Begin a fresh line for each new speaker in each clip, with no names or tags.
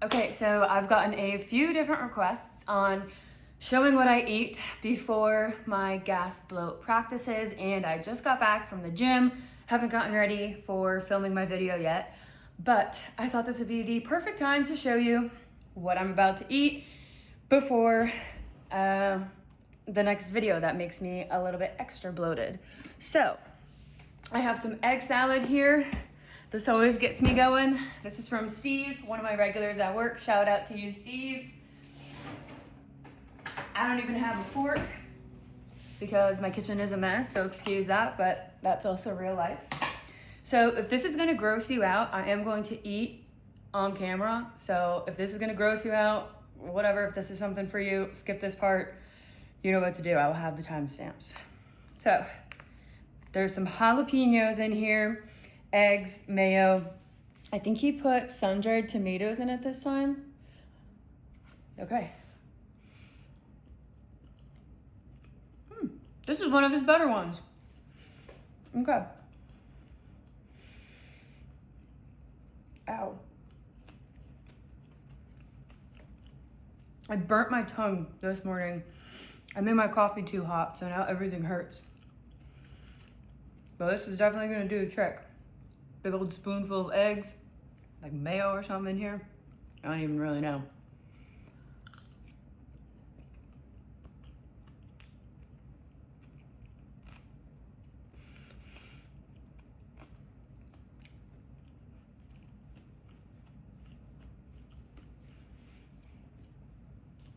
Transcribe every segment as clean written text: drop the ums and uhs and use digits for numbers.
Okay, so I've gotten a few different requests on showing what I eat before my gas bloat practices, and I just got back from the gym. Haven't gotten ready for filming my video yet, but I thought this would be the perfect time to show you what I'm about to eat before the next video that makes me a little bit extra bloated. So I have some egg salad here. This always gets me going. This is from Steve, one of my regulars at work. Shout out to you, Steve. I don't even have a fork because my kitchen is a mess, so excuse that, but that's also real life. So if this is gonna gross you out, I am going to eat on camera. So if this is gonna gross you out, whatever, if this is something for you, skip this part. You know what to do. I will have the timestamps. So there's some jalapenos in here, eggs, mayo. I think he put sun-dried tomatoes in it this time. Okay. This is one of his better ones. Okay. Ow. I burnt my tongue this morning. I made my coffee too hot, so now everything hurts. But this is definitely gonna do the trick. Big old spoonful of eggs, like mayo or something in here. I don't even really know.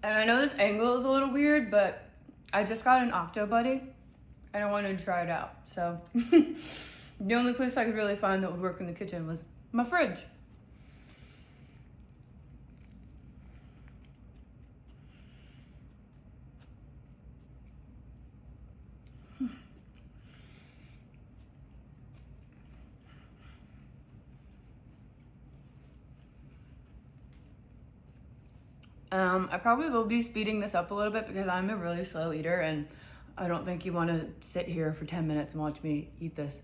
And I know this angle is a little weird, but I just got an Octobuddy and I wanted to try it out. So the only place I could really find that would work in the kitchen was my fridge. I probably will be speeding this up a little bit because I'm a really slow eater and I don't think you want to sit here for 10 minutes and watch me eat this.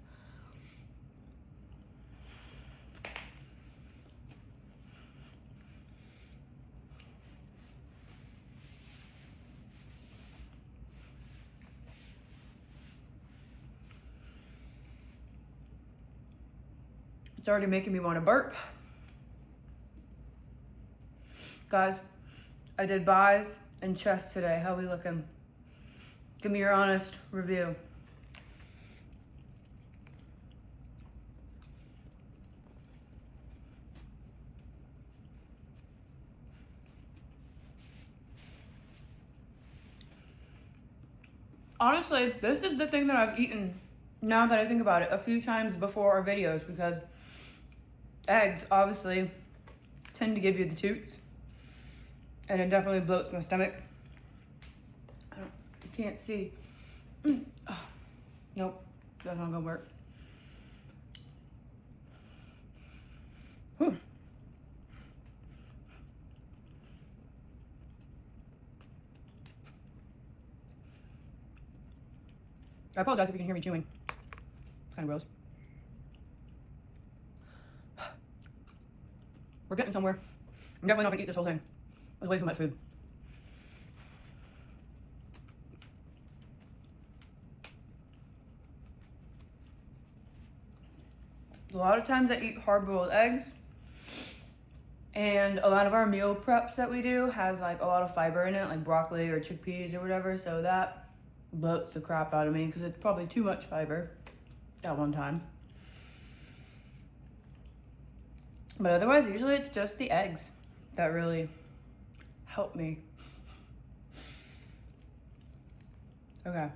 It's already making me want to burp. Guys, I did buys and chest today. How we looking? Give me your honest review. Honestly, this is the thing that I've eaten, now that I think about it, a few times before our videos, because eggs obviously tend to give you the toots. And it definitely bloats my stomach. You can't see. Oh, nope, that's not gonna work. Whew. I apologize if you can hear me chewing. It's kind of gross. We're getting somewhere. I'm definitely not gonna eat this whole thing. There's way too much food. A lot of times I eat hard-boiled eggs, and a lot of our meal preps that we do has like a lot of fiber in it, like broccoli or chickpeas or whatever, so that bloats the crap out of me because it's probably too much fiber at one time. But otherwise, usually it's just the eggs that really help me. Okay.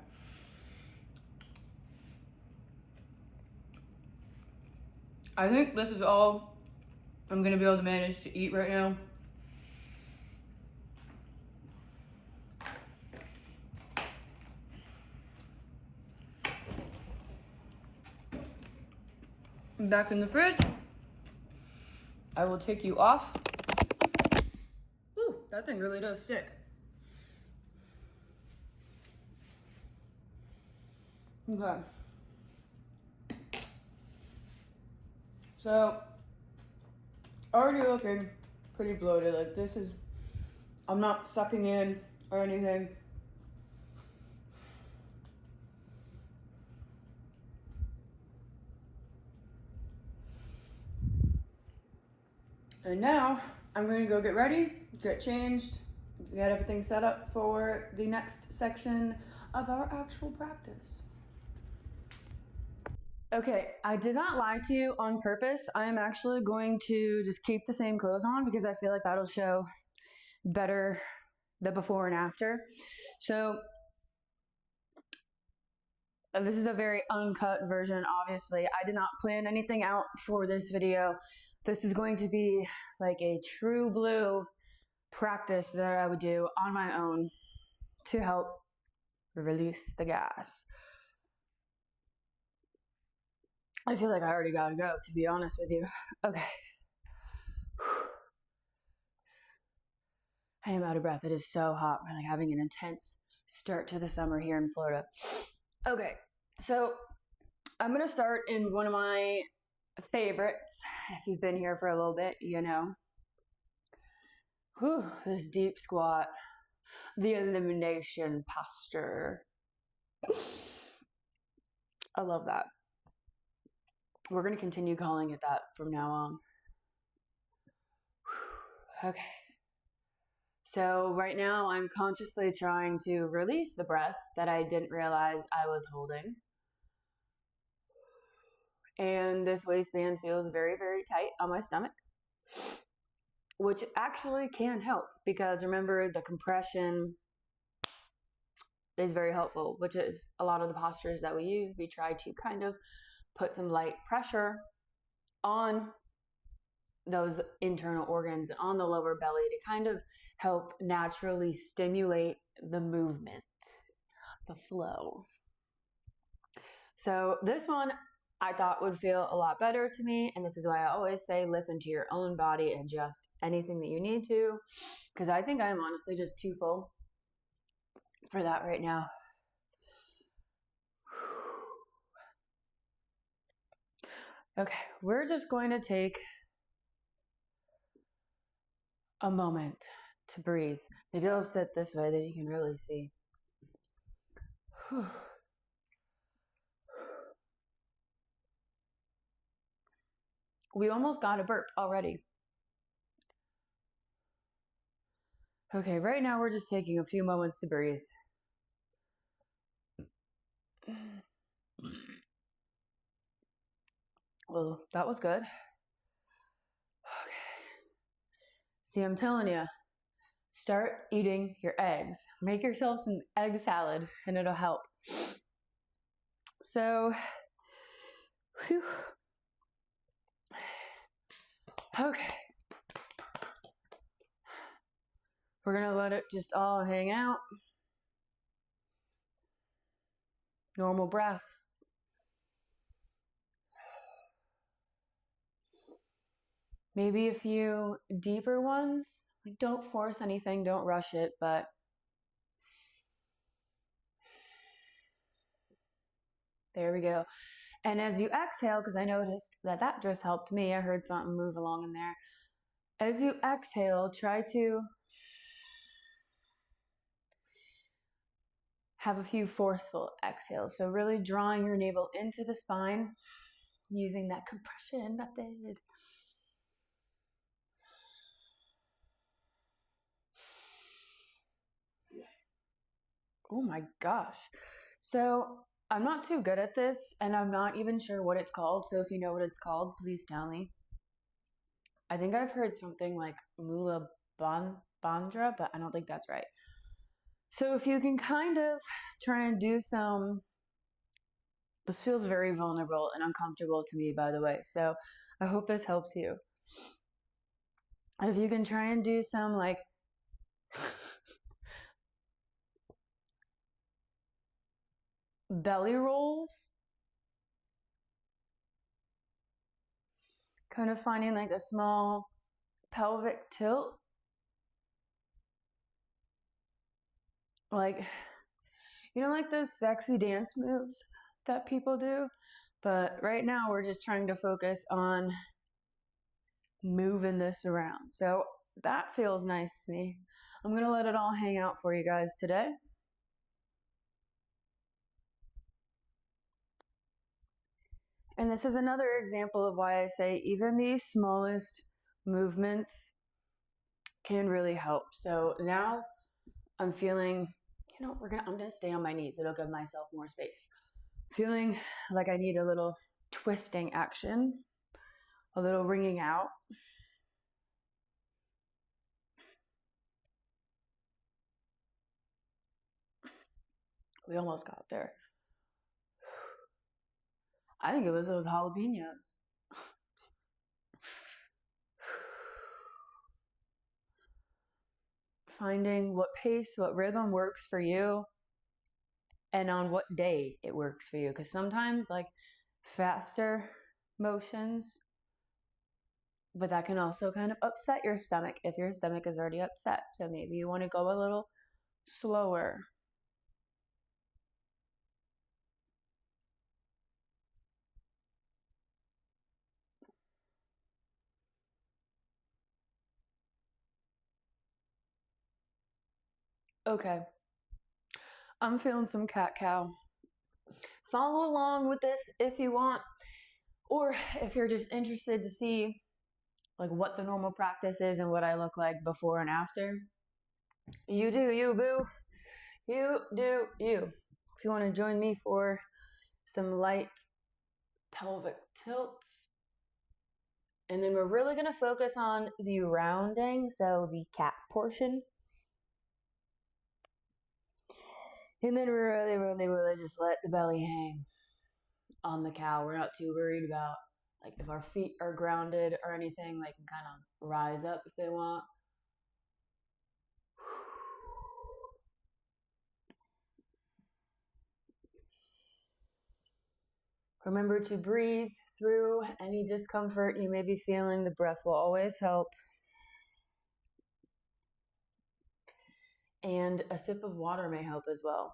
I think this is all I'm gonna be able to manage to eat right now. Back in the fridge. I will take you off. Ooh, that thing really does stick. Okay. So, already looking pretty bloated. Like this is, I'm not sucking in or anything. And now I'm going to go get ready, get changed, get everything set up for the next section of our actual practice. Okay, I did not lie to you on purpose. I am actually going to just keep the same clothes on because I feel like that'll show better the before and after. So this is a very uncut version, obviously. I did not plan anything out for this video. This is going to be like a true blue practice that I would do on my own to help release the gas. I feel like I already gotta go, to be honest with you. Okay. I am out of breath. It is so hot. We're like having an intense start to the summer here in Florida. Okay, so I'm gonna start in one of my favorites. If you've been here for a little bit, you know. Whew, this deep squat. The elimination posture. I love that. We're going to continue calling it that from now on. Okay. So right now I'm consciously trying to release the breath that I didn't realize I was holding. And this waistband feels very, very tight on my stomach, which actually can help because remember the compression is very helpful, which is a lot of the postures that we use. We try to kind of put some light pressure on those internal organs on the lower belly to kind of help naturally stimulate the movement, the flow. So this one I thought would feel a lot better to me, and this is why I always say listen to your own body and adjust anything that you need to, because I think I'm honestly just too full for that right now. Okay, we're just going to take a moment to breathe. Maybe I'll sit this way that you can really see. We almost got a burp already. Okay, right now we're just taking a few moments to breathe. Well, that was good. Okay. See, I'm telling you, start eating your eggs. Make yourself some egg salad and it'll help. So, whew. Okay. We're gonna let it just all hang out. Normal breaths. Maybe a few deeper ones. Like, don't force anything, don't rush it, but there we go. And as you exhale, because I noticed that that just helped me, I heard something move along in there. As you exhale, try to have a few forceful exhales. So really drawing your navel into the spine using that compression method. Oh my gosh. So I'm not too good at this and I'm not even sure what it's called. So if you know what it's called, please tell me. I think I've heard something like Mula Bandra, but I don't think that's right. So if you can kind of try and do some, this feels very vulnerable and uncomfortable to me, by the way. So I hope this helps you. If you can try and do some like belly rolls, kind of finding like a small pelvic tilt. Like, you know, like those sexy dance moves that people do? But right now we're just trying to focus on moving this around. So That feels nice to me. I'm going to let it all hang out for you guys today. And this is another example of why I say even the smallest movements can really help. So now I'm feeling, I'm gonna stay on my knees. It'll give myself more space. Feeling like I need a little twisting action, a little wringing out. We almost got there. I think it was those jalapenos. Finding what pace, what rhythm works for you, and on what day it works for you. Because sometimes, like, faster motions, but that can also kind of upset your stomach if your stomach is already upset. So maybe you want to go a little slower. Okay, I'm feeling some cat-cow. Follow along with this if you want, or if you're just interested to see like what the normal practice is and what I look like before and after. You do you, boo. You do you. If you want to join me for some light pelvic tilts, and then we're really going to focus on the rounding, so the cat portion. And then really just let the belly hang on the cow. We're not too worried about like if our feet are grounded or anything. They can kind of rise up if they want. Remember to breathe through any discomfort you may be feeling. The breath will always help. And a sip of water may help as well.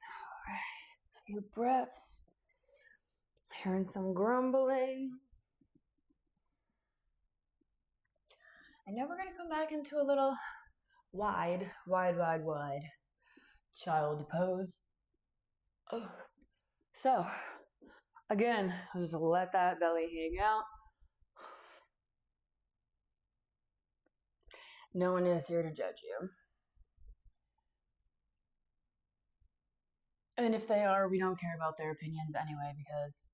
All right, a few breaths. Hearing some grumbling. And now we're going to come back into a little wide child pose. Oh. So, again, just let that belly hang out. No one is here to judge you. And if they are, we don't care about their opinions anyway, because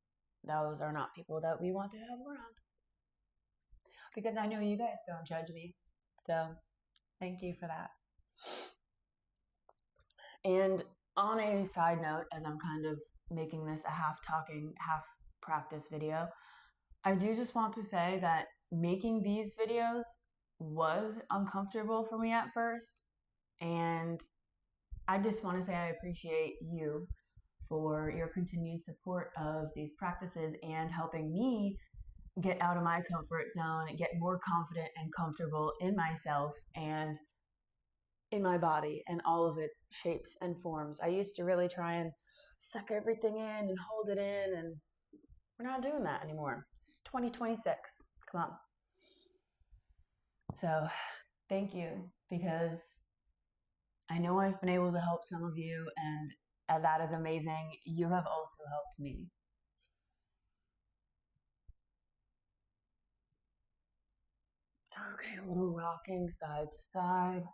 those are not people that we want to have around. Because I know you guys don't judge me. So, thank you for that. And on a side note, as I'm kind of making this a half talking, half practice video, I do just want to say that making these videos was uncomfortable for me at first. And I just want to say I appreciate you for your continued support of these practices and helping me get out of my comfort zone and get more confident and comfortable in myself and in my body and all of its shapes and forms. I used to really try and suck everything in and hold it in, and we're not doing that anymore. It's 2026. Come on. So thank you, because I know I've been able to help some of you, and that is amazing. You have also helped me. Okay, a little rocking side to side.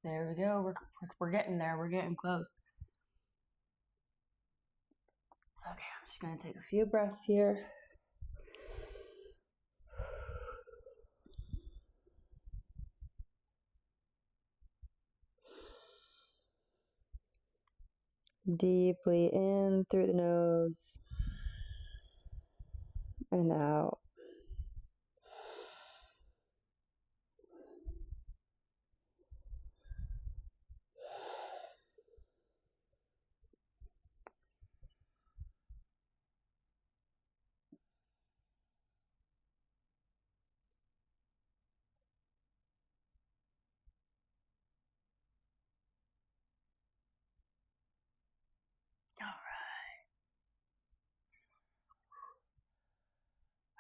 There we go. We're getting there. We're getting close. Okay, I'm just going to take a few breaths here. Deeply in through the nose and out.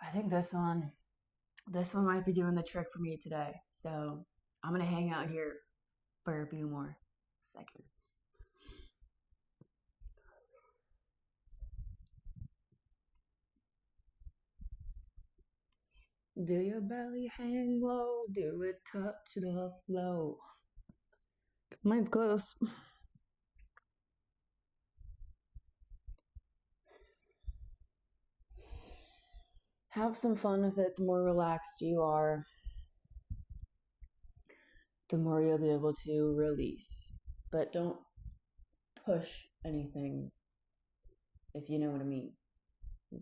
I think this one might be doing the trick for me today. So I'm gonna hang out here for a few more seconds. Do your belly hang low? Do it touch the flow? Mine's close. Have some fun with it. The more relaxed you are, the more you'll be able to release. But don't push anything, if you know what I mean.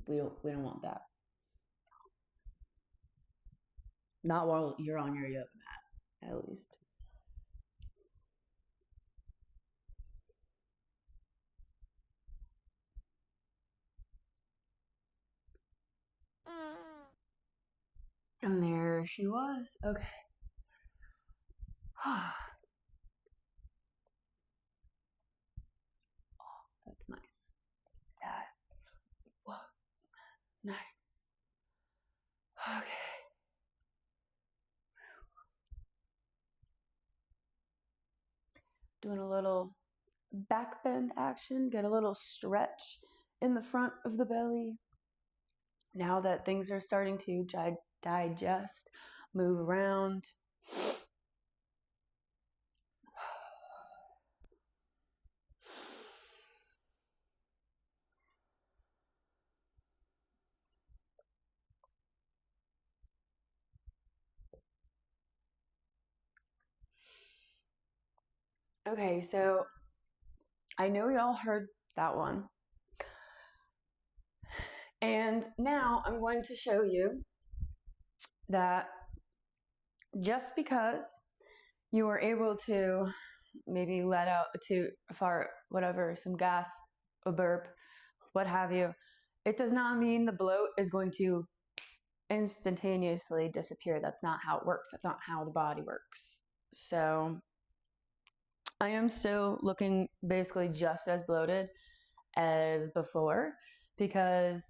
We don't want that. Not while you're on your yoga mat, at least. And there she was. Okay. Oh, that's nice. That was nice. Okay. Doing a little back bend action, get a little stretch in the front of the belly. Now that things are starting to digest, move around. Okay, so I know y'all heard that one. And now I'm going to show you that just because you were able to maybe let out a fart, whatever, some gas, a burp, what have you, it does not mean the bloat is going to instantaneously disappear. That's not how it works. That's not how the body works. So I am still looking basically just as bloated as before because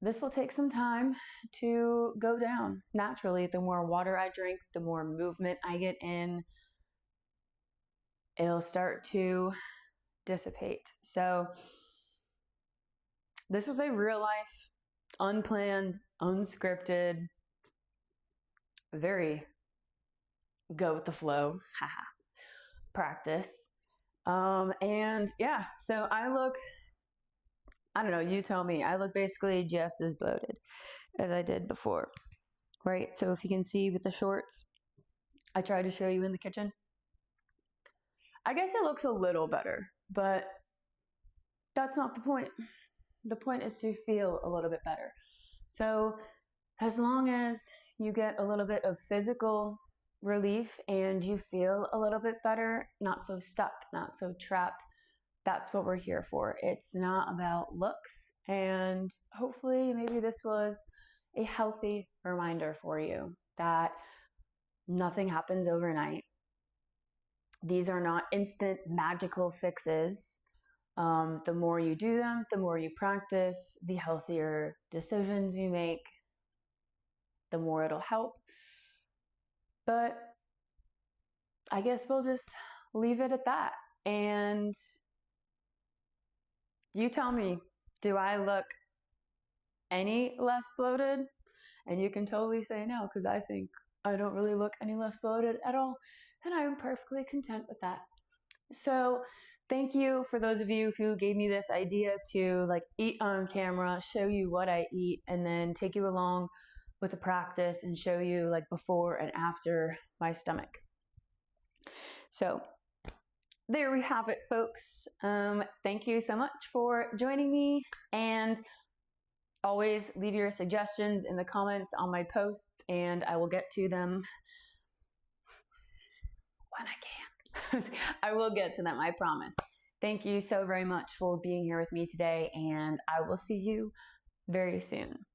this will take some time to go down naturally. The more water I drink, the more movement I get in, it'll start to dissipate. So this was a real life, unplanned, unscripted, very go with the flow practice. And yeah, so I don't know, you tell me, I look basically just as bloated as I did before, right? So if you can see with the shorts, I tried to show you in the kitchen. I guess it looks a little better, but that's not the point. The point is to feel a little bit better. So as long as you get a little bit of physical relief and you feel a little bit better, not so stuck, not so trapped, that's what we're here for. It's not about looks, and hopefully maybe this was a healthy reminder for you that nothing happens overnight. These are not instant magical fixes. The more you do them, the more you practice, the healthier decisions you make, the more it'll help. But I guess we'll just leave it at that. And you tell me, do I look any less bloated? And you can totally say no, because I think I don't really look any less bloated at all. And I'm perfectly content with that. So thank you for those of you who gave me this idea to eat on camera, show you what I eat, and then take you along with the practice and show you before and after my stomach. So there we have it, folks. Thank you so much for joining me, and always leave your suggestions in the comments on my posts, and I will get to them when I can. I will get to them, I promise. Thank you so very much for being here with me today, and I will see you very soon.